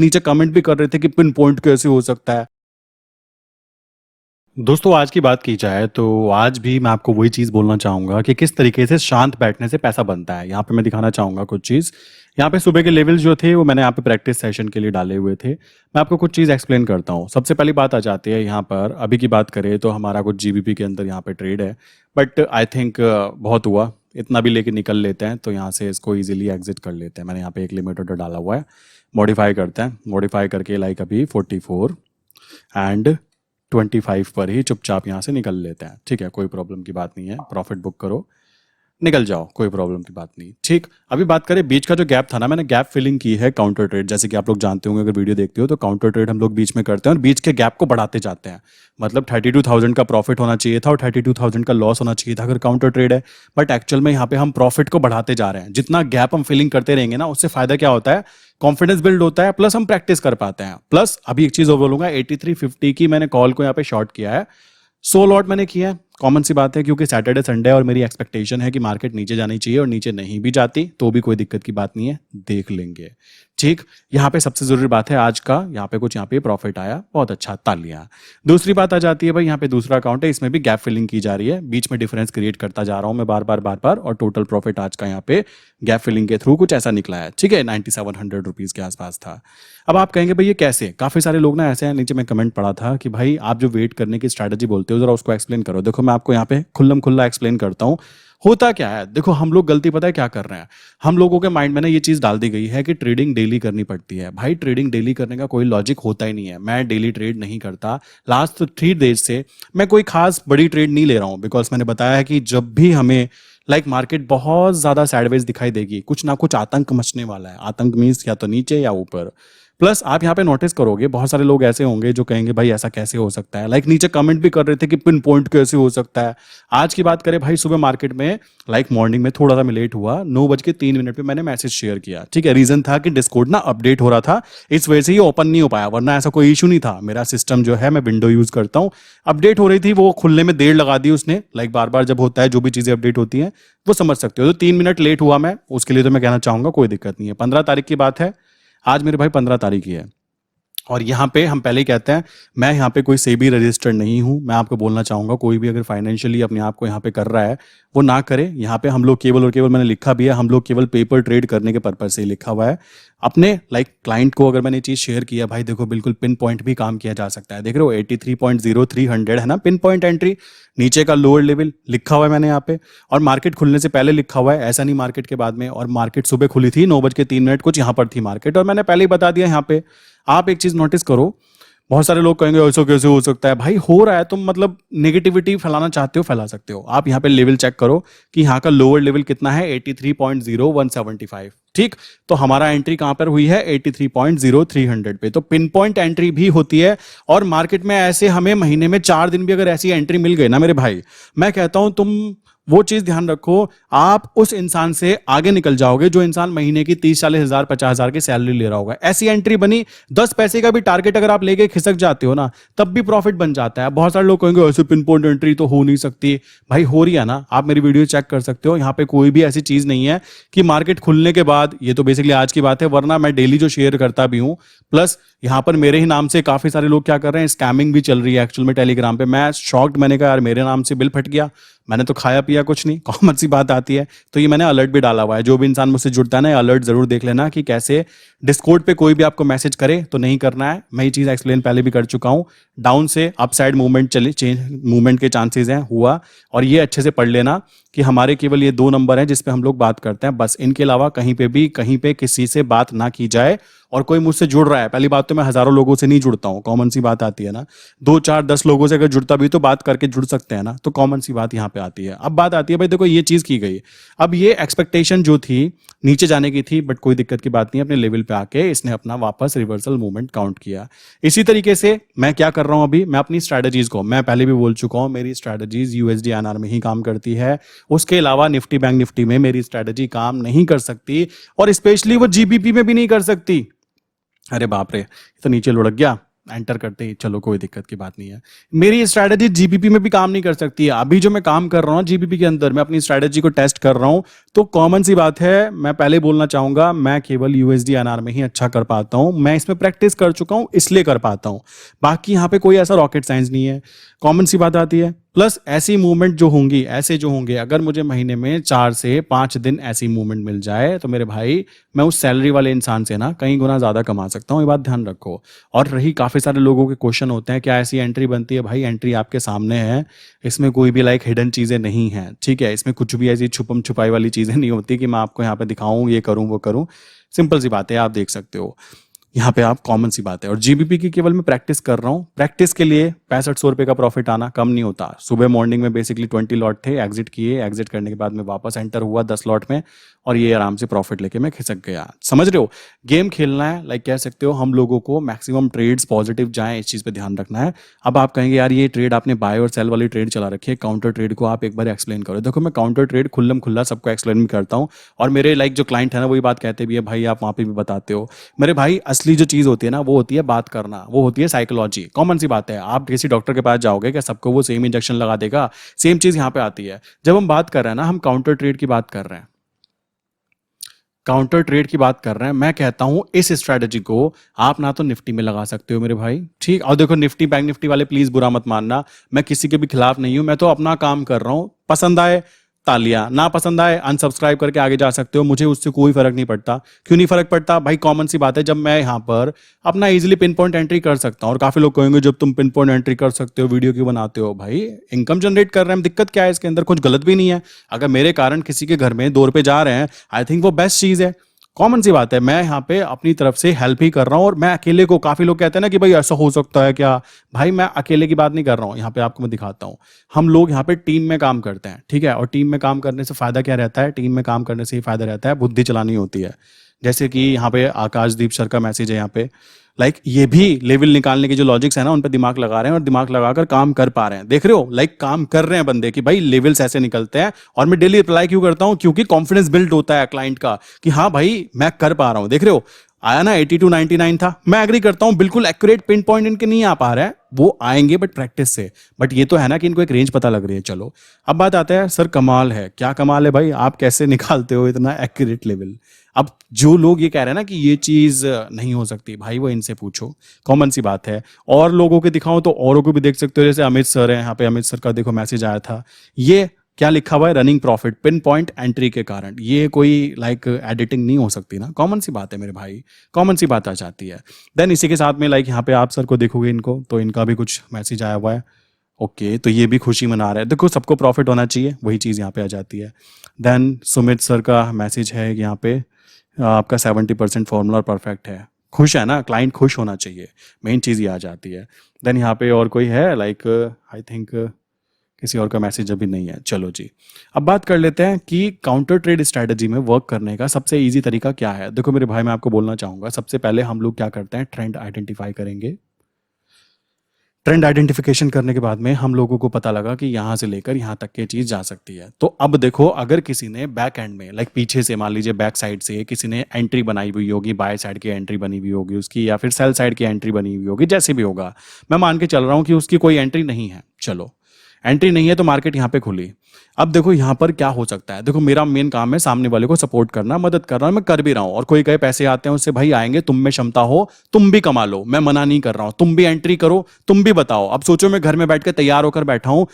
नीचे कमेंट भी कर रहे थे कि पिन पॉइंट कैसे हो सकता है। दोस्तों आज की बात की जाए तो आज भी मैं आपको वही चीज़ बोलना चाहूँगा कि किस तरीके से शांत बैठने से पैसा बनता है। यहाँ पे मैं दिखाना चाहूँगा कुछ चीज़। यहाँ पे सुबह के लेवल्स जो थे वो मैंने यहाँ पे प्रैक्टिस सेशन के लिए डाले हुए थे। मैं आपको कुछ चीज़ एक्सप्लेन करता हूँ। सबसे पहली बात आ जाती है यहाँ पर, अभी की बात करें तो हमारा कुछ जीबीपी के अंदर यहाँ पे ट्रेड है। बट आई थिंक बहुत हुआ, इतना भी लेके निकल लेते हैं तो यहाँ से इसको ईजिली एग्जिट कर लेते हैं। मैंने यहाँ पे एक लिमिट ऑर्डर डाला हुआ है, मॉडिफाई करते हैं। मॉडिफाई करके लाइक अभी 44 एंड 25 पर ही चुपचाप यहाँ से निकल लेते हैं। ठीक है, कोई प्रॉब्लम की बात नहीं है। प्रॉफिट बुक करो, निकल जाओ, कोई प्रॉब्लम की बात नहीं। ठीक, अभी बात करें बीच का जो गैप था ना, मैंने गैप फिलिंग की है काउंटर ट्रेड। जैसे कि आप लोग जानते होंगे, अगर वीडियो देखते हो तो काउंटर ट्रेड हम लोग बीच में करते हैं और बीच के गैप को बढ़ाते जाते हैं। मतलब 32,000 का प्रॉफिट होना चाहिए था और 32,000 का लॉस होना चाहिए था अगर काउंटर ट्रेड है। बट एक्चुअल में यहाँ पे हम प्रॉफिट को बढ़ाते जा रहे हैं। जितना गैप हम फिलिंग करते रहेंगे ना, उससे फायदा क्या होता है, कॉन्फिडेंस बिल्ड होता है, प्लस हम प्रैक्टिस कर पाते हैं। प्लस अभी एक चीज और बोलूंगा, 8350 की मैंने कॉल को यहाँ पे शॉर्ट किया है। 100 लॉट मैंने किया है, कॉमन सी बात है, क्योंकि सैटरडे संडे और मेरी एक्सपेक्टेशन है कि मार्केट नीचे जानी चाहिए और नीचे नहीं भी जाती तो भी कोई दिक्कत की बात नहीं है, देख लेंगे। ठीक, यहाँ पे सबसे जरूरी बात है आज का, यहाँ पे कुछ यहाँ पे प्रॉफिट आया, बहुत अच्छा, तालियां। दूसरी बात आ जाती है भाई, यहाँ पे दूसरा अकाउंट है, इसमें भी गैप फिलिंग की जा रही है। बीच में डिफरेंस क्रिएट करता जा रहा हूं मैं बार बार और टोटल प्रॉफिट आज का यहाँ पे गैप फिलिंग के थ्रू कुछ ऐसा निकला है। ठीक है, 9700 रुपीज के आसपास था। अब आप कहेंगे भाई ये कैसे, काफी सारे लोग ना ऐसे हैं, नीचे मैं कमेंट पढ़ा था कि भाई आप जो वेट करने की स्ट्रैटेजी बोलते हो जरा उसको एक्सप्लेन करो। देखो मैं आपको यहाँ पे खुल्लम खुल्ला एक्सप्लेन करता हूँ। होता क्या है, देखो हम लोग गलती पता है क्या कर रहे हैं, हम लोगों के माइंड में ना ये चीज डाल दी गई है कि ट्रेडिंग डेली करनी पड़ती है। भाई ट्रेडिंग डेली करने का कोई लॉजिक होता ही नहीं है। मैं डेली ट्रेड नहीं करता, लास्ट 3 डेज से मैं कोई खास बड़ी ट्रेड नहीं ले रहा हूं, बिकॉज मैंने बताया है कि जब भी हमें मार्केट बहुत ज्यादा साइडवेज दिखाई देगी, कुछ ना कुछ आतंक मचने वाला है। आतंक मीन्स या तो नीचे या ऊपर। प्लस आप यहाँ पे नोटिस करोगे बहुत सारे लोग ऐसे होंगे जो कहेंगे भाई ऐसा कैसे हो सकता है। नीचे कमेंट भी कर रहे थे कि पिन पॉइंट कैसे हो सकता है। आज की बात करें भाई, सुबह मार्केट में मॉर्निंग में थोड़ा सा मैं लेट हुआ, 9:03 पे मैंने मैसेज शेयर किया। ठीक है, रीजन था कि डिस्कॉर्ड ना अपडेट हो रहा था, इस वजह से ये ओपन नहीं हो पाया, वरना ऐसा कोई इशू नहीं था। मेरा सिस्टम जो है, मैं विंडो यूज करता हूँ, अपडेट हो रही थी, वो खुलने में देर लगा दी उसने। बार बार जब होता है, जो भी चीजें अपडेट होती हैं वो समझ सकते हो। तो 3 मिनट लेट हुआ मैं, उसके लिए तो मैं कहना चाहूंगा कोई दिक्कत नहीं है। 15 तारीख की बात है, आज मेरे भाई 15 तारीख ही है। और यहाँ पे हम पहले ही कहते हैं, मैं यहाँ पे कोई सेबी रजिस्टर्ड नहीं हूँ। मैं आपको बोलना चाहूंगा, कोई भी अगर फाइनेंशियली अपने आप को यहाँ पे कर रहा है वो ना करे। यहाँ पे हम लोग केवल और केवल, मैंने लिखा भी है, हम लोग केवल पेपर ट्रेड करने के पर्पज से ही लिखा हुआ है। अपने क्लाइंट को अगर मैंने ये चीज शेयर किया, भाई देखो बिल्कुल पिन पॉइंट भी काम किया जा सकता है। देख रहे हो 83.0300 है ना पिन पॉइंट एंट्री, नीचे का लोअर लेवल लिखा हुआ है मैंने यहाँ पे, और मार्केट खुलने से पहले लिखा हुआ है, ऐसा नहीं मार्केट के बाद में। और मार्केट सुबह खुली थी 9:03 कुछ, यहाँ पर थी मार्केट, और मैंने पहले ही बता दिया यहाँ पे। आप एक चीज नोटिस करो, बहुत सारे लोग कहेंगे ऐसा कैसे हो सकता है। भाई हो रहा है, तुम नेगेटिविटी फैलाना चाहते हो, फैला सकते हो। आप यहाँ पे लेवल चेक करो कि यहाँ का लोअर लेवल कितना है, 83.0175। ठीक, तो हमारा एंट्री कहां पर हुई है, 83.0300 पे। तो पिन पॉइंट एंट्री भी होती है। और मार्केट में ऐसे हमें महीने में 4 दिन भी अगर ऐसी एंट्री मिल गई ना मेरे भाई, मैं कहता हूं तुम वो चीज ध्यान रखो, आप उस इंसान से आगे निकल जाओगे जो इंसान महीने की 30-40 हजार 50,000 की सैलरी ले रहा होगा। ऐसी एंट्री बनी, 10 पैसे का भी टारगेट अगर आप लेके खिसक जाते हो ना, तब भी प्रॉफिट बन जाता है। बहुत सारे लोग कहेंगे ऐसे पिन पॉइंट एंट्री तो हो नहीं सकती। भाई हो रही है ना, आप मेरी वीडियो चेक कर सकते हो। यहाँ पे कोई भी ऐसी चीज नहीं है कि मार्केट खुलने के बाद, ये तो बेसिकली आज की बात है, वरना मैं डेली जो शेयर करता भी हूं। प्लस यहाँ पर मेरे ही नाम से काफी सारे लोग क्या कर रहे हैं, स्कैमिंग भी चल रही है एक्चुअल में टेलीग्राम पे। मैं शॉक्ड, मैंने कहा यार मेरे नाम से बिल फट गया, मैंने तो खाया पिया कुछ नहीं, कॉमन सी बात आती है। तो ये मैंने अलर्ट भी डाला हुआ है, जो भी इंसान मुझसे जुड़ता है ना, अलर्ट जरूर देख लेना कि कैसे डिस्कॉर्ड पे कोई भी आपको मैसेज करे तो नहीं करना है। मैं ये चीज एक्सप्लेन पहले भी कर चुका हूं। डाउन से अप साइड मूवमेंट चले, चेंज मूवमेंट के चांसेस हैं, हुआ। और ये अच्छे से पढ़ लेना कि हमारे केवल ये 2 नंबर हैं जिस पे हम लोग बात करते हैं, बस। इनके अलावा कहीं पे भी कहीं पे किसी से बात ना की जाए। और कोई मुझसे जुड़ रहा है, पहली बात तो मैं हजारों लोगों से नहीं जुड़ता हूं, कॉमन सी बात आती है ना। 2 4 10 लोगों से अगर जुड़ता भी तो बात करके जुड़ सकते हैं ना, तो कॉमन सी बात यहां पे आती है। अब बात आती है भाई देखो ये चीज की गई, अब ये एक्सपेक्टेशन जो थी नीचे जाने की थी, बट कोई दिक्कत की बात नहीं, अपने लेवल पे आके इसने अपना वापस रिवर्सल मूवमेंट काउंट किया। इसी तरीके से मैं क्या कर रहा हूं अभी, मैं अपनी स्ट्रैटेजीज को, मैं पहले भी बोल चुका हूं, मेरी स्ट्रैटेजीज यूएसडी एनआर में ही काम करती है। उसके अलावा निफ्टी बैंक निफ्टी में मेरी स्ट्रैटेजी काम नहीं कर सकती, और स्पेशली वो जीबीपी में भी नहीं कर सकती। अरे बाप रे, तो नीचे लुढ़क गया, एंटर करते ही चलो कोई दिक्कत की बात नहीं है। मेरी स्ट्रैटेजी जीबीपी में भी काम नहीं कर सकती है। अभी जो मैं काम कर रहा हूँ जीबीपी के अंदर, मैं अपनी स्ट्रैटेजी को टेस्ट कर रहा हूँ, तो कॉमन सी बात है, मैं पहले बोलना चाहूंगा मैं केवल यूएसडी एनआर में ही अच्छा कर पाता हूँ। मैं इसमें प्रैक्टिस कर चुका हूँ इसलिए कर पाता हूँ। बाकी यहाँ पे कोई ऐसा रॉकेट साइंस नहीं है। कॉमन सी बात आती है। प्लस ऐसी मूवमेंट जो होंगी, ऐसे जो होंगे, अगर मुझे महीने में 4 से 5 दिन ऐसी मूवमेंट मिल जाए तो मेरे भाई मैं उस सैलरी वाले इंसान से ना कई गुना ज्यादा कमा सकता हूँ। ये बात ध्यान रखो। और रही काफी सारे लोगों के क्वेश्चन होते हैं क्या ऐसी एंट्री बनती है, भाई एंट्री आपके सामने है। इसमें कोई भी लाइक हिडन चीजें नहीं है, ठीक है। इसमें कुछ भी ऐसी छुपम छुपाई वाली चीजें नहीं होती कि मैं आपको यहाँ पे दिखाऊं ये करूं वो करूं। सिंपल सी बात है, आप देख सकते हो यहाँ पे आप, कॉमन सी बात है। और जीबीपी की केवल मैं प्रैक्टिस कर रहा हूँ। प्रैक्टिस के लिए 6500 रुपए का प्रॉफिट आना कम नहीं होता। सुबह मॉर्निंग में बेसिकली 20 लॉट थे, एग्जिट किए, एग्जिट करने के बाद में वापस एंटर हुआ 10 लॉट में, और ये आराम से प्रॉफिट लेके मैं खिसक गया। समझ रहे हो, गेम खेलना है, लाइक कह सकते हो हम लोगों को मैक्सिमम ट्रेड्स पॉजिटिव जाएं, इस चीज पे ध्यान रखना है। अब आप कहेंगे यार ये ट्रेड आपने बाय और सेल वाली ट्रेड चला रखी है, काउंटर ट्रेड को आप एक बार एक्सप्लेन करो। देखो मैं काउंटर ट्रेड खुल्लम खुल्ला सबको एक्सप्लेन भी करता हूँ, और मेरे लाइक जो क्लाइंट है ना वही बात कहते भी है, भाई आप वहां पे भी बताते हो। मेरे भाई असली जो चीज होती है ना वो होती है बात करना, वो होती है साइकोलॉजी। कॉमन सी बात है, आप किसी डॉक्टर के पास जाओगे क्या सबको वो सेम इंजेक्शन लगा देगा? सेम चीज यहाँ पे आती है। जब हम बात कर रहे हैं ना, हम काउंटर ट्रेड की बात कर रहे हैं, काउंटर ट्रेड की बात कर रहे हैं। मैं कहता हूं इस स्ट्रैटेजी को आप ना तो निफ्टी में लगा सकते हो मेरे भाई, ठीक। और देखो निफ्टी बैंक निफ्टी वाले प्लीज बुरा मत मानना, मैं किसी के भी खिलाफ नहीं हूं, मैं तो अपना काम कर रहा हूं। पसंद आए तालियां, ना पसंद आए अनसब्सक्राइब करके आगे जा सकते हो, मुझे उससे कोई फर्क नहीं पड़ता। क्यों नहीं फर्क पड़ता भाई? कॉमन सी बात है, जब मैं यहाँ पर अपना इजीली पिन पॉइंट एंट्री कर सकता हूँ। और काफी लोग कहेंगे जब तुम पिन पॉइंट एंट्री कर सकते हो वीडियो क्यों बनाते हो? भाई इनकम जनरेट कर रहे हैं, दिक्कत क्या है इसके अंदर? कुछ गलत भी नहीं है। अगर मेरे कारण किसी के घर में 2 रुपए जा रहे हैं, आई थिंक वो बेस्ट चीज है। कॉमन सी बात है, मैं यहाँ पे अपनी तरफ से हेल्प ही कर रहा हूँ। और मैं अकेले को, काफी लोग कहते हैं ना कि भाई ऐसा हो सकता है क्या, भाई मैं अकेले की बात नहीं कर रहा हूँ। यहाँ पे आपको मैं दिखाता हूँ, हम लोग यहाँ पे टीम में काम करते हैं, ठीक है। और टीम में काम करने से फायदा क्या रहता है? टीम में काम करने से ही फायदा रहता है, बुद्धि चलानी होती है। जैसे कि यहाँ पे आकाशदीप सर का मैसेज है यहाँ पे, लाइक ये भी लेवल निकालने के जो लॉजिक्स है ना उन पे दिमाग लगा रहे हैं, और दिमाग लगाकर काम कर पा रहे हैं। देख रहे हो, लाइक काम कर रहे हैं बंदे कि भाई लेवल्स ऐसे निकलते हैं। और मैं डेली रिप्लाई क्यों करता हूं? क्योंकि कॉन्फिडेंस बिल्ड होता है क्लाइंट का कि हाँ भाई मैं कर पा रहा हूं। देख रहे हो, आया ना 82 99 था। मैं एग्री करता हूं, बिल्कुल एक्यूरेट पिन पॉइंट इनके नहीं आ पा रहा है, वो आएंगे बट प्रैक्टिस से। बट ये तो है ना कि इनको एक रेंज पता लग रही है। चलो अब बात आता है, सर कमाल है। क्या कमाल है भाई? आप कैसे निकालते हो इतना एक्यूरेट लेवल? अब जो लोग ये कह रहे हैं ना कि ये चीज नहीं हो सकती, भाई वो इनसे पूछो, कॉमन सी बात है। और लोगों के दिखाऊं तो औरों को भी देख सकते हो, जैसे अमित सर है यहाँ पे। अमित सर का देखो मैसेज आया था, ये क्या लिखा हुआ है? Running profit pin point entry के कारण। ये कोई लाइक एडिटिंग नहीं हो सकती ना, कॉमन सी बात है मेरे भाई, कॉमन सी बात आ जाती है। देन इसी के साथ में लाइक यहाँ पे आप सर को देखोगे इनको, तो इनका भी कुछ मैसेज आया हुआ है। ओके, तो ये भी खुशी मना रहा है। देखो सबको प्रॉफिट होना चाहिए, वही चीज़ यहाँ पे आ जाती है। देन सुमित सर का मैसेज है यहाँ पे, आपका 70% फॉर्मूला परफेक्ट है। खुश है ना क्लाइंट, खुश होना चाहिए, मेन चीज़ ये आ जाती है। देन यहाँ पे और कोई है लाइक, आई थिंक किसी और का मैसेज अभी नहीं है। चलो जी, अब बात कर लेते हैं कि काउंटर ट्रेड स्ट्रैटेजी में वर्क करने का सबसे इजी तरीका क्या है। देखो मेरे भाई, मैं आपको बोलना चाहूँगा, सबसे पहले हम लोग क्या करते हैं, ट्रेंड आइडेंटिफाई करेंगे। ट्रेंड आइडेंटिफिकेशन करने के बाद में हम लोगों को पता लगा कि यहाँ से लेकर यहाँ तक की चीज जा सकती है। तो अब देखो, अगर किसी ने बैक एंड में लाइक पीछे से, मान लीजिए बैक साइड से किसी ने एंट्री बनाई हुई होगी, बाय साइड की एंट्री बनी हुई होगी उसकी, या फिर सेल साइड की एंट्री बनी हुई होगी, जैसे भी होगा, मैं मान के चल रहा हूँ कि उसकी कोई एंट्री नहीं है। चलो एंट्री नहीं है तो मार्केट यहाँ पे खुली। अब देखो यहाँ पर क्या हो सकता है। देखो मेरा मेन काम है सामने वाले को सपोर्ट करना, मदद करना, मैं कर भी रहा हूँ। और कोई कहे पैसे आते हैं उससे, भाई आएंगे, तुम में क्षमता हो तुम भी कमा लो, मैं मना नहीं कर रहा हूँ, तुम भी एंट्री करो, तुम भी बताओ। अब सोचो मैं घर में बैठ कर तैयार होकर बैठा हूँ,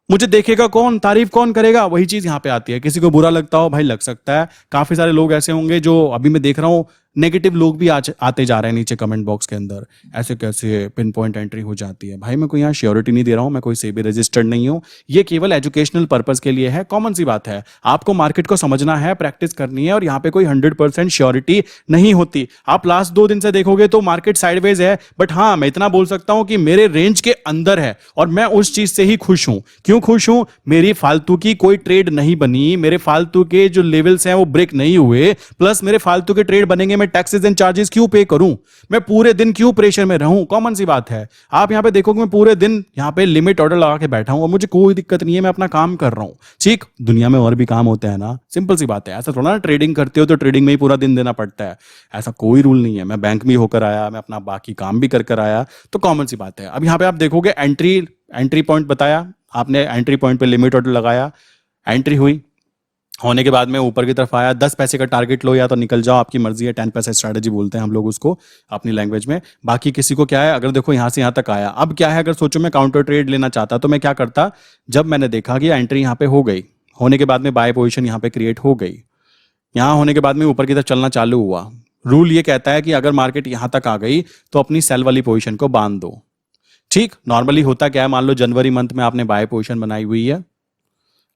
मुझे देखेगा कौन, तारीफ कौन करेगा? वही चीज यहाँ पे आती है। किसी को बुरा लगता हो, भाई लग सकता है। काफी सारे लोग ऐसे होंगे जो अभी मैं देख रहा हूँ, नेगेटिव लोग भी आते जा रहे हैं नीचे कमेंट बॉक्स के अंदर, ऐसे कैसे पिन पॉइंट एंट्री हो जाती है। भाई मैं कोई यहाँ श्योरिटी नहीं दे रहा हूँ, मैं कोई सेबी रजिस्टर्ड नहीं हूँ, ये केवल एजुकेशनल पर्पज के लिए है। कॉमन सी बात है, आपको मार्केट को समझना है, प्रैक्टिस करनी है, और यहाँ पे कोई 100% श्योरिटी नहीं होती। आप लास्ट 2 दिन से देखोगे तो मार्केट साइडवेज है, बट हाँ मैं इतना बोल सकता हूं कि मेरे रेंज के अंदर है, और मैं उस चीज से ही खुश हूं। क्यों खुश हूं? मेरी फालतू की कोई ट्रेड नहीं बनी, मेरे फालतू के जो लेवल्स हैं वो ब्रेक नहीं हुए, प्लस मेरे फालतू के ट्रेड बनेंगे मैं मैं टैक्सेस एंड चार्जेस क्यों पे करूं, मैं पूरे दिन क्यों प्रेशर में रहूं? कॉमन सी बात है। आप यहां पे देखोगे मैं पूरे दिन यहां पे लिमिट ऑर्डर लगा के बैठा हूं और मुझे कोई दिक्कत नहीं है, मैं अपना काम कर रहा हूं। ठीक, दुनिया में और भी काम होते हैं ना, सिंपल सी बात है। ऐसा थोड़ा ना ट्रेडिंग करते हो तो ट्रेडिंग में ही पूरा दिन देना पड़ता है, ऐसा कोई रूल नहीं है। मैं बैंक में होकर आया, मैं अपना बाकी काम भी कर कर आया, तो कॉमन सी बात है। अब यहाँ पे आप देखोगे एंट्री पॉइंट बताया आपने, एंट्री पॉइंट पे लिमिट ऑर्डर लगाया, एंट्री हुई, होने के बाद में ऊपर की तरफ आया, 10 पैसे का टारगेट लो या तो निकल जाओ, आपकी मर्जी है। 10 पैसे स्ट्रैटेजी बोलते हैं हम लोग उसको अपनी लैंग्वेज में। बाकी किसी को क्या है, अगर देखो यहां से यहां तक आया, अब क्या है, अगर सोचो मैं काउंटर ट्रेड लेना चाहता तो मैं क्या करता? जब मैंने देखा कि एंट्री यहां पे हो गई, होने के बाद में बाय पोजीशन यहां पे क्रिएट हो गई, यहां होने के बाद में ऊपर की तरफ चलना चालू हुआ, रूल ये कहता है कि अगर मार्केट यहां तक आ गई तो अपनी सेल वाली पोजीशन को बांध दो। ठीक, नॉर्मली होता क्या है, मान लो जनवरी मंथ में आपने बाय पोजीशन बनाई हुई है,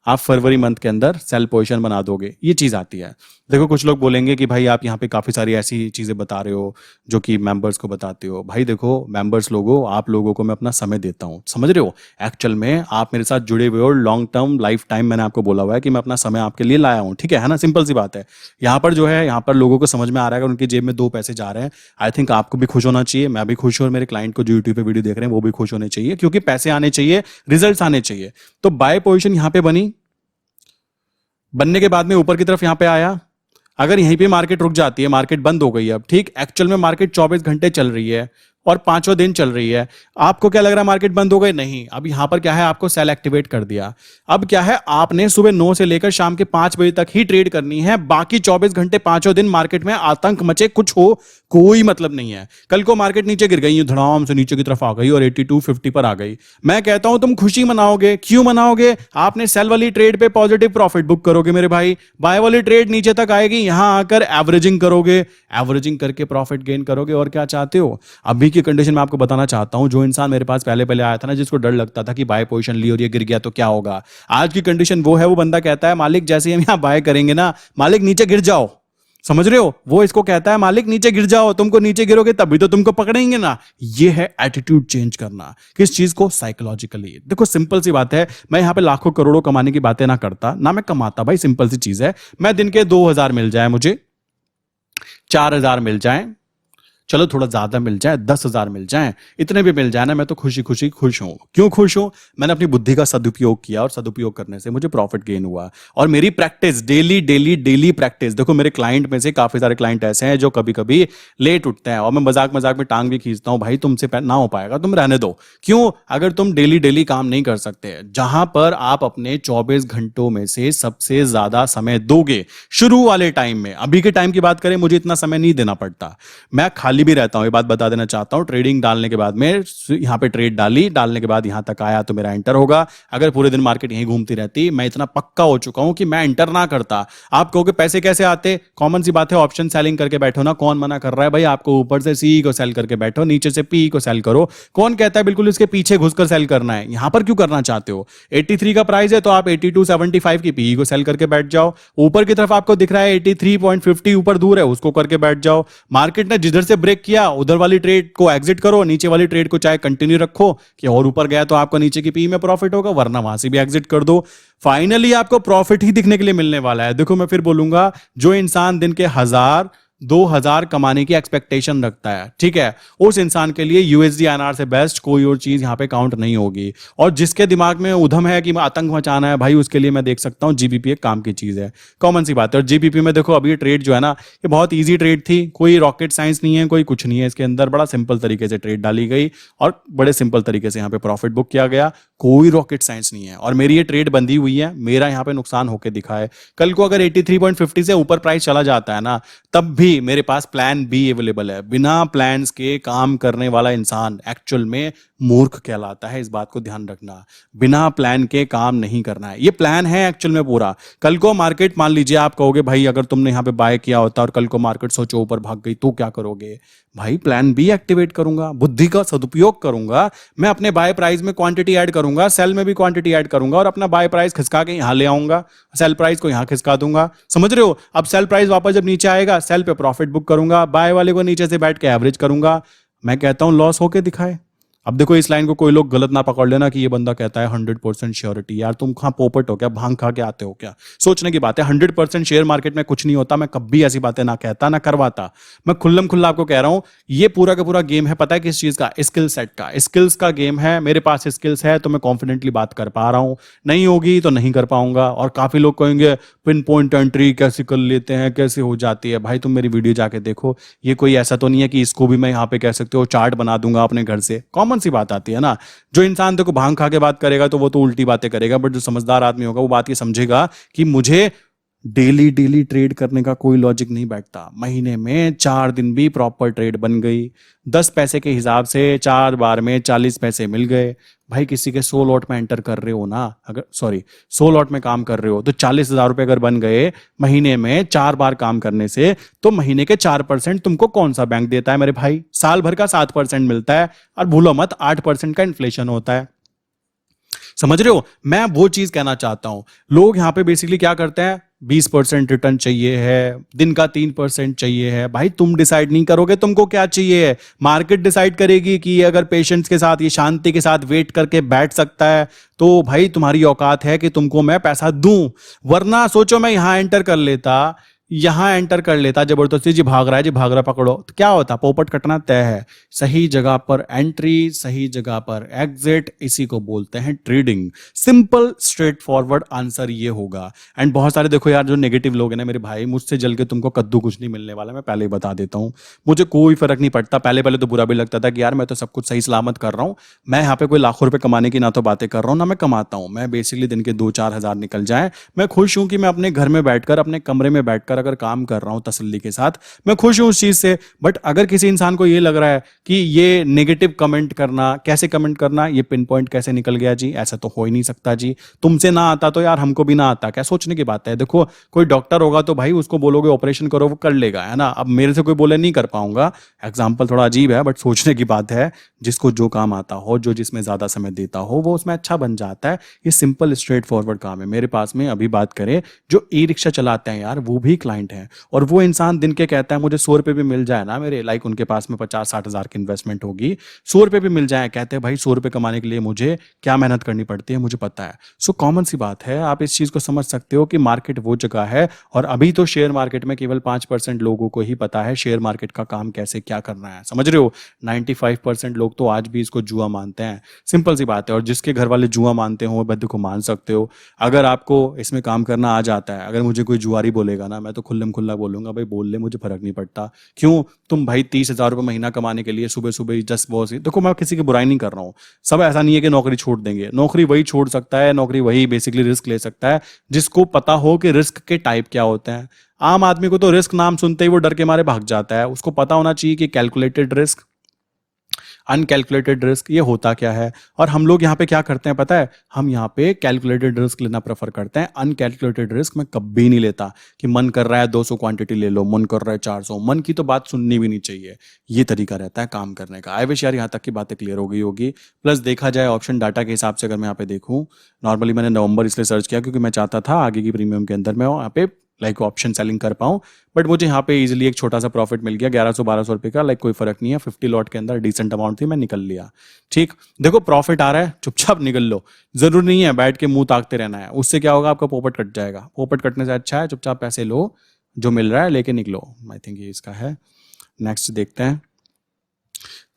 आप फरवरी मंथ के अंदर सेल पोजीशन बना दोगे, ये चीज आती है। देखो कुछ लोग बोलेंगे कि भाई आप यहाँ पे काफी सारी ऐसी चीजें बता रहे हो जो कि मेंबर्स को बताते हो। भाई देखो मेंबर्स लोगों, आप लोगों को मैं अपना समय देता हूँ, समझ रहे हो? एक्चुअल में आप मेरे साथ जुड़े हुए हो लॉन्ग टर्म लाइफ टाइम, मैंने आपको बोला हुआ है कि मैं अपना समय आपके लिए लाया हूँ, ठीक है ना? सिंपल सी बात है। यहाँ पर जो है, यहाँ पर लोगों को समझ में आ रहा है कि उनकी जेब में 2 पैसे जा रहे हैं। आई थिंक आपको भी खुश होना चाहिए, मैं भी खुश हूँ, और मेरे क्लाइंट को जो यूट्यूब पे वीडियो देख रहे हैं वो भी खुश होने चाहिए, क्योंकि पैसे आने चाहिए, रिजल्ट आने चाहिए। तो बाय पोजिशन यहाँ पे बनी, बनने के बाद में ऊपर की तरफ यहां पे आया, अगर यहीं पे मार्केट रुक जाती है, मार्केट बंद हो गई अब, ठीक, एक्चुअल में मार्केट 24 घंटे चल रही है और 5वां दिन चल रही है। आपको क्या लग रहा है मार्केट बंद हो गई? नहीं, अब यहां पर क्या है, आपको सेल एक्टिवेट कर दिया। अब क्या है, आपने सुबह 9 से लेकर शाम के 5 बजे तक ही ट्रेड करनी है, बाकी 24 घंटे 5वां दिन मार्केट में आतंक मचे, कुछ हो कोई मतलब नहीं है। कल को मार्केट नीचे गिर गई, धड़ाम से नीचे की तरफ आ गई और 8250 पर आ गई, मैं कहता हूं तुम खुशी मनाओगे। क्यों मनाओगे? आपने सेल वाली ट्रेड पे पॉजिटिव प्रॉफिट बुक करोगे मेरे भाई, बाय वाली ट्रेड नीचे तक आएगी, यहां आकर एवरेजिंग करोगे, एवरेजिंग करके प्रॉफिट गेन करोगे। और क्या चाहते हो? अभी की कंडीशन में आपको बताना चाहता हूं, जो इंसान मेरे पास पहले पहले आया था ना, जिसको डर लगता था कि बाय पोजीशन ली और ये गिर गया तो क्या होगा, आज की कंडीशन वो है, वो बंदा कहता है मालिक जैसे ही हम यहां बाय करेंगे ना, मालिक नीचे गिर जाओ। समझ रहे हो? वो इसको कहता है मालिक नीचे गिर जाओ, तुमको नीचे गिरोगे तभी तो तुमको पकड़ेंगे ना। ये है एटीट्यूड चेंज करना। किस चीज को? साइकोलॉजिकली। देखो सिंपल सी बात है, मैं यहां पे लाखों करोड़ों कमाने की बातें ना करता, ना मैं कमाता भाई, सिंपल सी चीज है। मैं दिन के 2000 मिल जाए मुझे, 4000 मिल जाए, चलो थोड़ा ज्यादा मिल जाए, 10,000 मिल जाए, इतने भी मिल जाए ना, मैं तो खुशी खुशी खुश हूं। क्यों खुश हूं? मैंने अपनी बुद्धि का सदुपयोग किया और सदुपयोग करने से मुझे प्रॉफिट गेन हुआ। और मेरी practice daily daily daily practice, देखो मेरे क्लाइंट में से काफी सारे क्लाइंट ऐसे हैं जो कभी कभी लेट उठते हैं और मैं मजाक मजाक में टांग भी खींचता हूं, भाई तुमसे ना हो पाएगा, तुम रहने दो। क्यों? अगर तुम डेली डेली काम नहीं कर सकते, जहां पर आप अपने 24 घंटों में से सबसे ज्यादा समय दोगे शुरू वाले टाइम में, अभी के टाइम की बात करें, मुझे इतना समय नहीं देना पड़ता, मैं खाली भी रहता हूं, ये बात बता देना चाहता हूं। ट्रेडिंग डालने के बाद में यहां पे ट्रेड डाली, डालने के बाद यहां तक आया तो मेरा एंटर होगा। अगर पूरे दिन मार्केट यहीं घूमती रहती, मैं इतना पक्का हो चुका हूं कि मैं एंटर ना करता। आप कहोगे पैसे कैसे आते? कॉमन सी बात है, ऑप्शन सेलिंग करके बैठो ना। कौन मना कर रहा है भाई आपको? ऊपर से सी को सेल करके बैठो, नीचे से पी को सेल करो। कौन कहता है बिल्कुल इसके पीछे घुसकर सेल करना है? यहां पर क्यों करना चाहते हो? 83 का प्राइस है तो आप 8275 की पी को सेल करके बैठ जाओ। ऊपर की तरफ आपको दिख रहा है 83.50 ऊपर दूर है, उसको करके बैठ जाओ। मार्केट ने जिधर से ब्रेक किया उधर वाली ट्रेड को एग्जिट करो, नीचे वाली ट्रेड को चाहे कंटिन्यू रखो कि और ऊपर गया तो आपको नीचे की पी में प्रॉफिट होगा, वरना वहां से भी एग्जिट कर दो। फाइनली आपको प्रॉफिट ही दिखने के लिए मिलने वाला है। देखो मैं फिर बोलूंगा, जो इंसान दिन के 1000 2000 कमाने की एक्सपेक्टेशन रखता है, ठीक है, उस इंसान के लिए यूएसडी आईएनआर से बेस्ट कोई और चीज यहां पे काउंट नहीं होगी। और जिसके दिमाग में उधम है कि आतंक मचाना है, भाई उसके लिए मैं देख सकता हूं जीबीपी एक काम की चीज है, कॉमन सी बात है। और जीबीपी में देखो अभी ट्रेड जो है ना, ये बहुत ईजी ट्रेड थी, कोई रॉकेट साइंस नहीं है, कोई कुछ नहीं है इसके अंदर, बड़ा सिंपल तरीके से ट्रेड डाली गई और बड़े सिंपल तरीके से यहाँ पे प्रॉफिट बुक किया गया, कोई रॉकेट साइंस नहीं है। और मेरी ये ट्रेड बंधी हुई है, मेरा यहाँ पे नुकसान होकर दिखा है। कल को अगर 83.50 से ऊपर प्राइस चला जाता है ना, तब भी मेरे पास प्लान बी अवेलेबल है। बिना प्लान्स के काम करने वाला इंसान एक्चुअल में मूर्ख कहलाता है, इस बात को ध्यान रखना। बिना प्लान के काम नहीं करना है, ये प्लान है एक्चुअल में पूरा। कल को मार्केट, मान लीजिए आप कहोगे भाई अगर तुमने यहाँ पे बाय किया होता और कल को मार्केट सोचो ऊपर भाग गई तो क्या करोगे? भाई प्लान बी एक्टिवेट करूंगा, बुद्धि का सदुपयोग करूंगा, मैं अपने बाय प्राइस में क्वांटिटी ऐड करूंगा, सेल में भी क्वांटिटी ऐड करूंगा और अपना बाय प्राइस खिसका के यहां ले आऊंगा, सेल प्राइस को यहां खिसका दूंगा। समझ रहे हो? अब सेल प्राइस वापस जब नीचे आएगा, सेल पे प्रॉफिट बुक करूंगा, बाय वाले को नीचे से बैठ के एवरेज करूंगा। मैं कहता हूं लॉस होके दिखाए, अब देखो इस लाइन को कोई लोग गलत ना पकड़ लेना कि ये बंदा कहता है 100% श्योरिटी। यार तुम कहाँ पोपट हो क्या, भांग खा के आते हो क्या? सोचने की बात है। 100% शेयर मार्केट में कुछ नहीं होता। मैं कभी ऐसी बातें ना कहता ना करवाता। मैं खुल्लम खुल्ला आपको कह रहा हूं, ये पूरा का पूरा गेम है पता है किस चीज का? स्किल सेट का, स्किल्स का गेम है। मेरे पास स्किल्स है तो मैं कॉन्फिडेंटली बात कर पा रहा हूं, नहीं होगी तो नहीं कर पाऊंगा। और काफी लोग कहेंगे पिन पॉइंट एंट्री कैसे कर लेते हैं, कैसे हो जाती है। भाई तुम मेरी वीडियो जाके देखो, ये कोई ऐसा तो नहीं है कि इसको भी मैं यहाँ पे कह सकते हो चार्ट बना दूंगा अपने घर से। कॉमन सी बात आती है ना। जो इंसान देखो भांग खा के बात करेगा तो वो तो उल्टी बातें करेगा, बट जो समझदार आदमी होगा वो बात ये समझेगा कि मुझे डेली डेली ट्रेड करने का कोई लॉजिक नहीं बैठता। महीने में 4 दिन भी प्रॉपर ट्रेड बन गई, 10 पैसे के हिसाब से 4 बार में 40 पैसे मिल गए। भाई किसी के 100 लॉट में एंटर कर रहे हो ना, अगर सॉरी 100 लॉट में काम कर रहे हो तो 40,000 रुपए अगर बन गए महीने में 4 बार काम करने से, तो महीने के 4% तुमको कौन सा बैंक देता है मेरे भाई? साल भर का 7% मिलता है। और भूलो मत 8% का इन्फ्लेशन होता है। समझ रहे हो? मैं वो चीज कहना चाहता हूं। लोग यहां पे बेसिकली क्या करते हैं, 20% रिटर्न चाहिए है, दिन का 3% चाहिए है। भाई तुम डिसाइड नहीं करोगे तुमको क्या चाहिए है, मार्केट डिसाइड करेगी कि ये अगर पेशेंस के साथ, ये शांति के साथ वेट करके बैठ सकता है तो भाई तुम्हारी औकात है कि तुमको मैं पैसा दूं। वरना सोचो मैं यहां एंटर कर लेता, यहां एंटर कर लेता जबरदस्ती, जी भाग रहा है, जी भाग रहा है, पकड़ो, तो क्या होता? पोपट कटना तय है। सही जगह पर एंट्री, सही जगह पर एग्जिट, इसी को बोलते हैं trading. Simple straight forward answer ये होगा। एंड बहुत सारे देखो यार जो नेगेटिव लोग हैं ना मेरे भाई, मुझसे जल के तुमको कद्दू कुछ नहीं मिलने वाला, मैं पहले ही बता देता हूं। मुझे कोई फर्क नहीं पड़ता। पहले पहले तो बुरा भी लगता था कि यार मैं तो सब कुछ सही सलामत कर रहा हूं, मैं यहाँ पे कोई लाखों रुपए कमाने की ना तो बातें कर रहा हूं ना मैं कमाता हूं। मैं बेसिकली दिन के 2-4 हज़ार निकल जाए, मैं खुश हूं कि मैं अपने घर में बैठकर, अपने कमरे में बैठकर अगर काम कर रहा हूं तसल्ली के साथ, मैं खुश हूं उस चीज से। बट अगर किसी इंसान को ये लग रहा है कि ये नेगेटिव कमेंट करना, कैसे कमेंट करना, ये पिन पॉइंट कैसे निकल गया जी, ऐसा तो हो ही नहीं सकता जी, तुमसे ना आता तो यार हमको भी ना आता, क्या सोचने की बात है? देखो कोई डॉक्टर होगा तो भाई उसको बोलोगे ऑपरेशन करो, वो कर लेगा, है ना। अब मेरे से कोई बोले नहीं कर पाऊंगा, एग्जाम्पल थोड़ा अजीब है बट सोचने की बात है। जिसको जो काम आता हो, जो जिसमें ज्यादा समय देता हो, वो उसमें अच्छा बन जाता है। ये सिंपल स्ट्रेट फॉरवर्ड काम है। मेरे पास में अभी बात करें जो ई रिक्शा चलाते हैं यार, वो भी क्लाइंट हैं। और वो इंसान दिन के कहता है मुझे 100 रुपए भी मिल जाए ना मेरे, लाइक उनके पास में 50-60 हज़ार की इन्वेस्टमेंट होगी, 100 रुपए भी मिल जाए, कहते हैं भाई 100 रुपए कमाने के लिए मुझे क्या मेहनत करनी पड़ती है मुझे पता है। सो कॉमन सी बात है, आप इस चीज को समझ सकते हो कि मार्केट वो जगह है। और अभी तो शेयर मार्केट में केवल 5% लोगों को ही पता है शेयर मार्केट का काम कैसे क्या करना है, समझ रहे हो। 95% लोग तो आज भी इसको जुआ मानते हैं। सिंपल सी बात है। और जिसके घर वाले जुआ मानते हो बद्ध को मान सकते हो। अगर आपको इसमें काम करना आ जाता है, अगर मुझे कोई जुआरी बोलेगा ना, मैं तो खुल्लम खुल्ला बोलूंगा भाई बोल ले, मुझे फर्क नहीं पड़ता। क्यों? तुम भाई 30,000 रुपये महीना कमाने के लिए सुबह सुबह जस्ट बॉस, देखो मैं किसी की बुराई नहीं कर रहा हूँ, सब ऐसा नहीं है कि नौकरी छोड़ देंगे। नौकरी वही छोड़ सकता है, नौकरी वही बेसिकली रिस्क ले सकता है जिसको पता हो कि रिस्क के टाइप क्या होते हैं। आम आदमी को तो रिस्क नाम सुनते ही वो डर के मारे भाग जाता है। उसको पता होना चाहिए कि कैलकुलेटेड रिस्क, अनकैलकुलेटेड रिस्क ये होता क्या है। और हम लोग यहाँ पे क्या करते हैं पता है, हम यहाँ पे कैलकुलेटेड रिस्क लेना प्रेफर करते हैं। अनकैलकुलेटेड रिस्क मैं कभी नहीं लेता कि मन कर रहा है 200 क्वांटिटी ले लो, मन कर रहा है 400, मन की तो बात सुननी भी नहीं चाहिए। ये तरीका रहता है काम करने का। आई विश यार यहाँ तक की बातें क्लियर हो गई होगी। प्लस देखा जाए ऑप्शन डाटा के हिसाब से, अगर मैं यहाँ पे देखूँ, नॉर्मली मैंने नवंबर इसलिए सर्च किया क्योंकि मैं चाहता था आगे की प्रीमियम के अंदर मैं यहाँ पे लाइक ऑप्शन सेलिंग कर पाऊँ। बट मुझे यहाँ पे इजीली एक छोटा सा प्रॉफिट मिल गया 1100-1200 रुपये का, लाइक कोई फर्क नहीं है। 50 लॉट के अंदर डिसेंट अमाउंट थी, मैं निकल लिया। ठीक, देखो प्रॉफिट आ रहा है चुपचाप निकल लो, जरूरी नहीं है बैठ के मुंह ताकते रहना है। उससे क्या होगा, आपका पोपट कट जाएगा। पोपट कटने से अच्छा है चुपचाप पैसे लो, जो मिल रहा है लेके निकलो। आई थिंक ये इसका है। नेक्स्ट देखते हैं।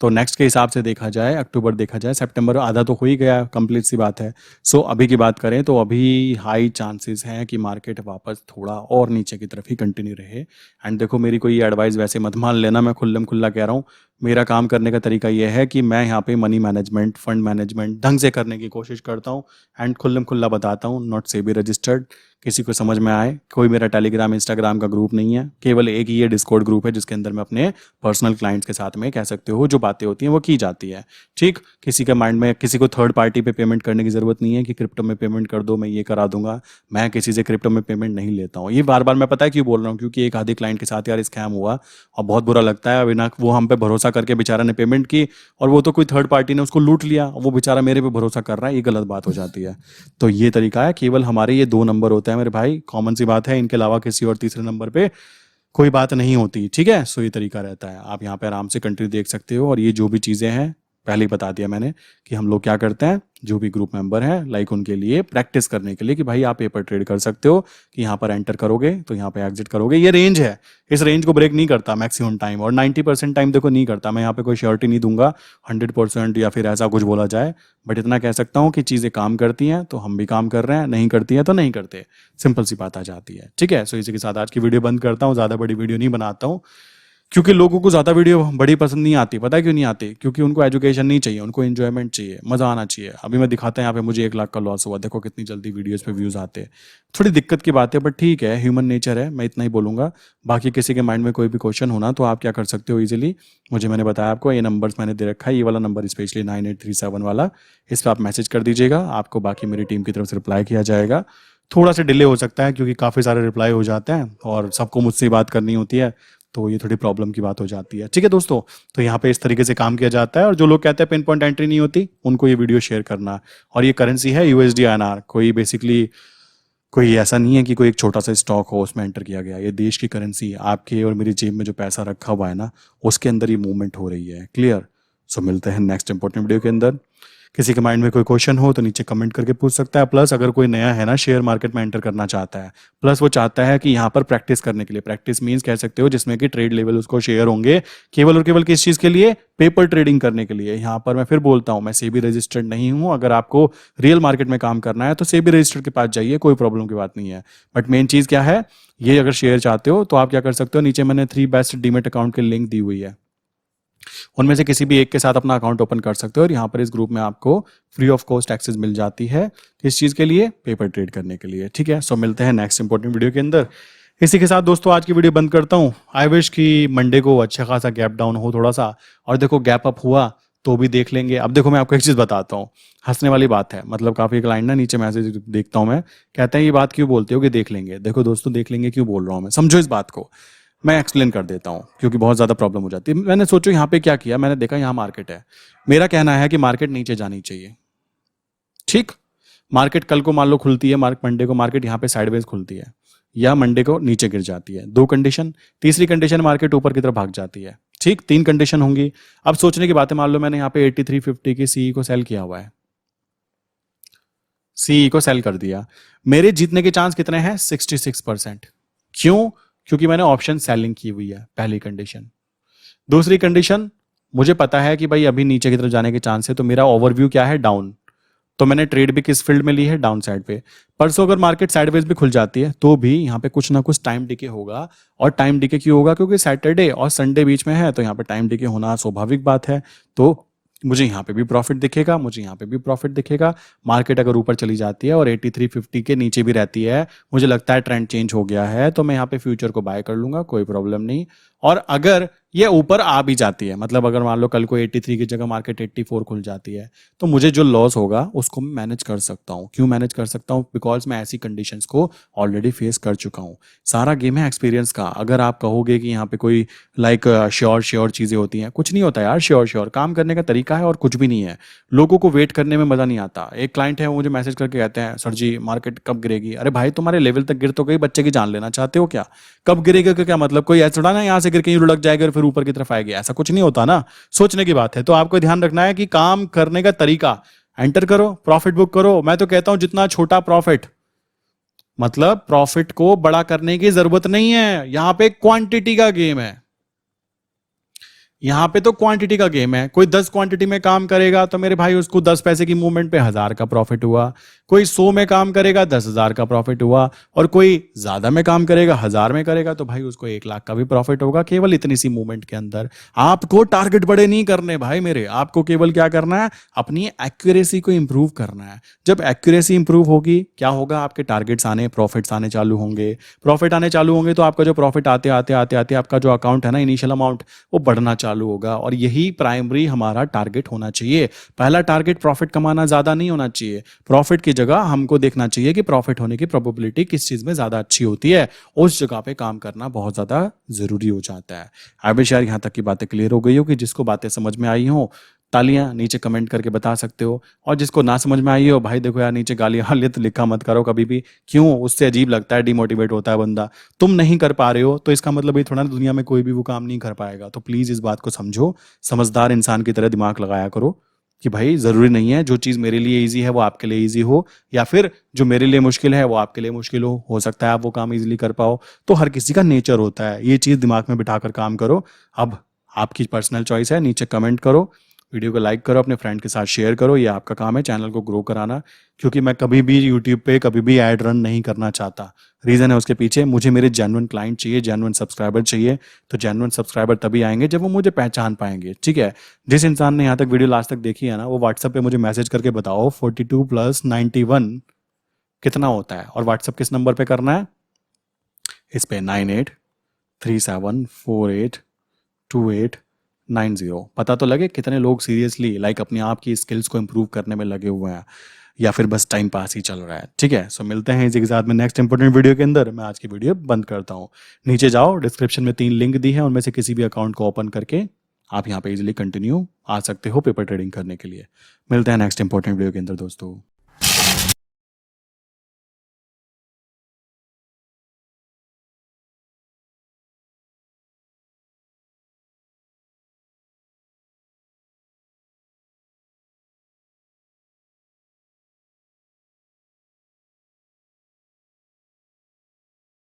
तो नेक्स्ट के हिसाब से देखा जाए, अक्टूबर देखा जाए, सितंबर आधा तो हो ही गया, कंप्लीट सी बात है। सो अभी की बात करें तो अभी हाई चांसेस हैं कि मार्केट वापस थोड़ा और नीचे की तरफ ही कंटिन्यू रहे। एंड देखो मेरी कोई एडवाइस वैसे मत मान लेना, मैं खुल्लम खुल्ला कह रहा हूँ। मेरा काम करने का तरीका यह है कि मैं यहाँ पे मनी मैनेजमेंट, फंड मैनेजमेंट ढंग से करने की कोशिश करता हूँ। एंड खुल्लम खुल्ला बताता हूँ, नॉट सेबी रजिस्टर्ड। किसी को समझ में आए, कोई मेरा टेलीग्राम इंस्टाग्राम का ग्रुप नहीं है, केवल एक ही ये डिस्कॉर्ड ग्रुप है जिसके अंदर मैं अपने पर्सनल क्लाइंट्स के साथ में कह सकते हो जो बातें होती हैं वो की जाती है। ठीक, किसी के माइंड में किसी को थर्ड पार्टी पे पेमेंट करने की जरूरत नहीं है कि क्रिप्टो में पेमेंट कर दो मैं ये करा दूंगा। मैं किसी से क्रिप्टो में पेमेंट नहीं लेता हूँ। ये बार बार मैं पता है क्यों बोल रहा हूँ, क्योंकि एक आधे क्लाइंट के साथ यार स्कैम हुआ और बहुत बुरा लगता है। बिना वो हम पे भरोसा करके बेचारा ने पेमेंट की और वो तो कोई थर्ड पार्टी ने उसको लूट लिया, वो बेचारा मेरे पे भरोसा कर रहा है, ये गलत बात हो जाती है। तो ये तरीका है, केवल हमारे ये 2 नंबर होते हैं मेरे भाई, कॉमन सी बात है। इनके अलावा किसी और तीसरे नंबर पे कोई बात नहीं होती। ठीक है, सो ये तरीका रहता है। आप यहाँ पे आराम से कंट्री देख सकते हो और ये जो भी चीजें हैं पहले ही बता दिया मैंने कि हम लोग क्या करते हैं, जो भी ग्रुप मेंबर हैं लाइक उनके लिए प्रैक्टिस करने के लिए कि भाई आप पेपर ट्रेड कर सकते हो, कि यहाँ पर एंटर करोगे तो यहाँ पे एग्जिट करोगे, ये रेंज है, इस रेंज को ब्रेक नहीं करता मैक्सिमम टाइम, और 90% टाइम देखो नहीं करता। मैं यहाँ पे कोई श्योरिटी नहीं दूंगा 100% या फिर ऐसा कुछ बोला जाए, बट इतना कह सकता हूँ कि चीज़ें काम करती हैं तो हम भी काम कर रहे हैं, नहीं करती हैं तो नहीं करते, सिंपल सी बात आ जाती है। ठीक है, सो इसी के साथ आज की वीडियो बंद करता हूँ, ज़्यादा बड़ी वीडियो नहीं बनाता हूँ, क्योंकि लोगों को ज़्यादा वीडियो बड़ी पसंद नहीं आती। पता है क्यों नहीं आती? क्योंकि उनको एजुकेशन नहीं चाहिए, उनको एंजॉयमेंट चाहिए, मज़ा आना चाहिए। अभी मैं दिखाता हूँ यहाँ पे मुझे 1 लाख का लॉस हुआ, देखो कितनी जल्दी वीडियोस पे व्यूज़ आते हैं। थोड़ी दिक्कत की बात है, बट ठीक है, ह्यूमन नेचर है, मैं इतना ही बोलूँगा। बाकी किसी के माइंड में कोई भी क्वेश्चन होना तो आप क्या कर सकते हो ईजिली, मुझे मैंने बताया आपको, ये नंबर्स मैंने दे रखा है, ये वाला नंबर स्पेशली 9837 वाला, इस पर आप मैसेज कर दीजिएगा, आपको बाकी मेरी टीम की तरफ से रिप्लाई किया जाएगा। थोड़ा सा डिले हो सकता है क्योंकि काफ़ी सारे रिप्लाई हो जाते हैं और सबको मुझसे बात करनी होती है, तो ये थोड़ी प्रॉब्लम की बात हो जाती है। ठीक है दोस्तों, तो यहाँ पे इस तरीके से काम किया जाता है, और जो लोग कहते हैं पिन पॉइंट एंट्री नहीं होती उनको ये वीडियो शेयर करना। और ये करेंसी है यूएसडी INR, कोई बेसिकली कोई ऐसा नहीं है कि कोई एक छोटा सा स्टॉक हो उसमें एंटर किया गया, ये देश की करेंसी है। आपके और मेरी जेब में जो पैसा रखा हुआ है ना, उसके अंदर ये मूवमेंट हो रही है। क्लियर? सो मिलते हैं नेक्स्ट इंपॉर्टेंट वीडियो के अंदर। किसी के माइंड में कोई क्वेश्चन हो तो नीचे कमेंट करके पूछ सकता है। प्लस अगर कोई नया है ना, शेयर मार्केट में एंटर करना चाहता है, प्लस वो चाहता है कि यहाँ पर प्रैक्टिस करने के लिए, प्रैक्टिस मीन्स कह सकते हो जिसमें कि ट्रेड लेवल उसको शेयर होंगे, केवल और केवल किस चीज़ के लिए? पेपर ट्रेडिंग करने के लिए। यहाँ पर मैं फिर बोलता हूँ, मैं सेबी रजिस्टर्ड नहीं हूँ। अगर आपको रियल मार्केट में काम करना है तो सेबी रजिस्टर्ड के पास जाइए, कोई प्रॉब्लम की बात नहीं है। बट मेन चीज़ क्या है, ये अगर शेयर चाहते हो तो आप क्या कर सकते हो, नीचे मैंने 3 बेस्ट डीमेट अकाउंट की लिंक दी हुई है, उनमें से किसी भी एक के साथ अपना अकाउंट ओपन कर सकते हो, और यहाँ पर इस ग्रुप में आपको फ्री ऑफ कॉस्ट एक्सेस मिल जाती है। किस चीज़ के लिए? पेपर ट्रेड करने के लिए। ठीक है, सो मिलते हैं नेक्स्ट इंपॉर्टेंट वीडियो के अंदर। इसी के साथ दोस्तों आज की वीडियो बंद करता हूँ। आई विश कि मंडे को अच्छा खासा गैप डाउन हो थोड़ा सा, और देखो गैप अप हुआ तो भी देख लेंगे। अब देखो मैं आपको एक चीज़ बताता हूँ, हंसने वाली बात है, मतलब काफ़ी क्लाइंट ना नीचे मैसेज देखता हूँ मैं, कहते हैं ये बात क्यों बोलते हो कि देख लेंगे। देखो दोस्तों, देख लेंगे क्यों बोल रहा हूँ मैं, समझो इस बात को। मैं एक्सप्लेन कर देता हूँ क्योंकि बहुत ज़्यादा प्रॉब्लम हो जाती है। मैंने सोचो यहाँ पे क्या किया, मैंने देखा यहाँ मार्केट है, मेरा कहना है कि मार्केट नीचे जानी चाहिए। ठीक, मार्केट कल को मान लो खुलती है, मंडे को मार्केट यहाँ पे साइडवेज खुलती है, या मंडे को नीचे गिर जाती है, 2 कंडीशन। तीसरी कंडीशन, मार्केट ऊपर की तरफ भाग जाती है। ठीक, 3 कंडीशन होंगी। अब सोचने की बात है, मान लो मैंने यहाँ पे 8350 की सीई को सेल किया हुआ है, सीई को सेल कर दिया, मेरे जीतने के चांस कितने हैं? 66%। क्यों? क्योंकि मैंने ऑप्शन सेलिंग की हुई है, पहली कंडीशन। दूसरी कंडीशन, मुझे पता है कि भाई अभी नीचे की तरफ जाने के चांस है, तो मेरा ओवरव्यू क्या है? डाउन। तो मैंने ट्रेड भी किस फील्ड में ली है? डाउन साइड पे। परसों अगर मार्केट साइडवेज भी खुल जाती है तो भी यहाँ पे कुछ ना कुछ टाइम डिके होगा। और टाइम डिके क्यों होगा? क्योंकि सैटरडे और संडे बीच में है, तो यहाँ पे टाइम डिके होना स्वाभाविक बात है। तो मुझे यहाँ पे भी प्रॉफिट दिखेगा, मुझे यहाँ पे भी प्रॉफिट दिखेगा। मार्केट अगर ऊपर चली जाती है और 8350 के नीचे भी रहती है, मुझे लगता है ट्रेंड चेंज हो गया है, तो मैं यहाँ पे फ्यूचर को बाय कर लूंगा, कोई प्रॉब्लम नहीं। और अगर ये ऊपर आ भी जाती है, मतलब अगर मान लो कल को 83 की जगह मार्केट 84 खुल जाती है, तो मुझे जो लॉस होगा उसको मैं मैनेज कर सकता हूँ। क्यों मैनेज कर सकता हूँ? बिकॉज मैं ऐसी कंडीशंस को ऑलरेडी फेस कर चुका हूँ। सारा गेम है एक्सपीरियंस का। अगर आप कहोगे कि यहाँ पे कोई लाइक श्योर चीज़ें होती हैं, कुछ नहीं होता यार। श्योर काम करने का तरीका है और कुछ भी नहीं है। लोगों को वेट करने में मज़ा नहीं आता। एक क्लाइंट है, वो मुझे मैसेज करके कहते हैं, सर जी मार्केट कब गिरेगी? अरे भाई, तुम्हारे लेवल तक गिर तो गई, बच्चे की जान लेना चाहते हो क्या? कब गिरेगा का क्या मतलब? कोई ऐसा ना यहाँ से गिर के लुढ़क जाएगा और फिर ऊपर की तरफ आएगी, ऐसा कुछ नहीं होता ना। सोचने की बात है। तो आपको ध्यान रखना है कि काम करने का तरीका, एंटर करो, प्रॉफिट बुक करो। मैं तो कहता हूं जितना छोटा प्रॉफिट, मतलब प्रॉफिट को बड़ा करने की जरूरत नहीं है। यहां पे क्वांटिटी का गेम है, यहां पे तो क्वांटिटी का गेम है। कोई 10 क्वांटिटी में काम करेगा तो मेरे भाई उसको 10 पैसे की मूवमेंट पे 1000 का प्रॉफिट हुआ। कोई 100 में काम करेगा 10,000 का प्रॉफिट हुआ। और कोई ज्यादा में काम करेगा, 1000 में करेगा, तो भाई उसको 1 लाख का भी प्रॉफिट होगा, केवल इतनी सी मूवमेंट के अंदर। आपको टारगेट बड़े नहीं करने भाई मेरे, आपको केवल क्या करना है? अपनी एक्यूरेसी को इंप्रूव करना है। जब एक्यूरेसी इंप्रूव होगी, क्या होगा? आपके टारगेट्स आने, प्रॉफिट्स आने चालू होंगे। प्रॉफिट आने चालू होंगे तो आपका जो प्रॉफिट आते आते आते आते आपका जो अकाउंट है ना, इनिशियल अमाउंट, वो बढ़ना चालू होगा। और यही प्राइमरी हमारा टारगेट होना चाहिए। पहला टारगेट प्रॉफिट कमाना ज्यादा नहीं होना चाहिए। प्रॉफिट की जगह हमको देखना चाहिए कि प्रॉफिट होने की प्रोबेबिलिटी किस चीज में ज्यादा अच्छी होती है, उस जगह पे काम करना बहुत ज्यादा जरूरी हो जाता है। आई विश यार यहाँ तक की बातें क्लियर हो गई हो, कि जिसको बातें समझ में आई हो तालियां नीचे कमेंट करके बता सकते हो। और जिसको ना समझ में आई हो, भाई देखो यार नीचे गालियां वाले तो लिखा मत करो कभी भी, क्यों? उससे अजीब लगता है, डिमोटिवेट होता है बंदा। तुम नहीं कर पा रहे हो तो इसका मतलब ये थोड़ा ना दुनिया में कोई भी वो काम नहीं कर पाएगा। तो प्लीज इस बात को समझो, समझदार इंसान की तरह दिमाग लगाया करो कि भाई जरूरी नहीं है जो चीज मेरे लिए इजी है वो आपके लिए इजी हो, या फिर जो मेरे लिए मुश्किल है वो आपके लिए मुश्किल हो सकता है आप वो काम इजीली कर पाओ। तो हर किसी का नेचर होता है, ये चीज दिमाग में बिठाकर काम करो। अब आपकी पर्सनल चॉइस है, नीचे कमेंट करो, वीडियो को लाइक करो, अपने फ्रेंड के साथ शेयर करो, ये आपका काम है चैनल को ग्रो कराना। क्योंकि मैं कभी भी यूट्यूब पे कभी भी ऐड रन नहीं करना चाहता। रीज़न है उसके पीछे, मुझे मेरे जेन्युइन क्लाइंट चाहिए, जेन्युइन सब्सक्राइबर चाहिए। तो जेन्युइन सब्सक्राइबर तभी आएंगे जब वो मुझे पहचान पाएंगे, ठीक है? जिस इंसान ने यहाँ तक वीडियो लास्ट तक देखी है ना, वो व्हाट्सएप पे मुझे मैसेज करके बताओ 42 प्लस 91 कितना होता है। और व्हाट्सएप किस नंबर पे करना है? इस पे 9837482890। पता तो लगे कितने लोग सीरियसली अपने आप की स्किल्स को इंप्रूव करने में लगे हुए हैं, या फिर बस टाइम पास ही चल रहा है। ठीक है, सो मिलते हैं इसी के साथ में नेक्स्ट इंपॉर्टेंट वीडियो के अंदर। मैं आज की वीडियो बंद करता हूँ। नीचे जाओ, डिस्क्रिप्शन में 3 लिंक दी है, उनमें से किसी भी अकाउंट को ओपन करके आप यहाँ पे इजीली कंटिन्यू आ सकते हो पेपर ट्रेडिंग करने के लिए। मिलते हैं नेक्स्ट इंपॉर्टेंट वीडियो के अंदर दोस्तों।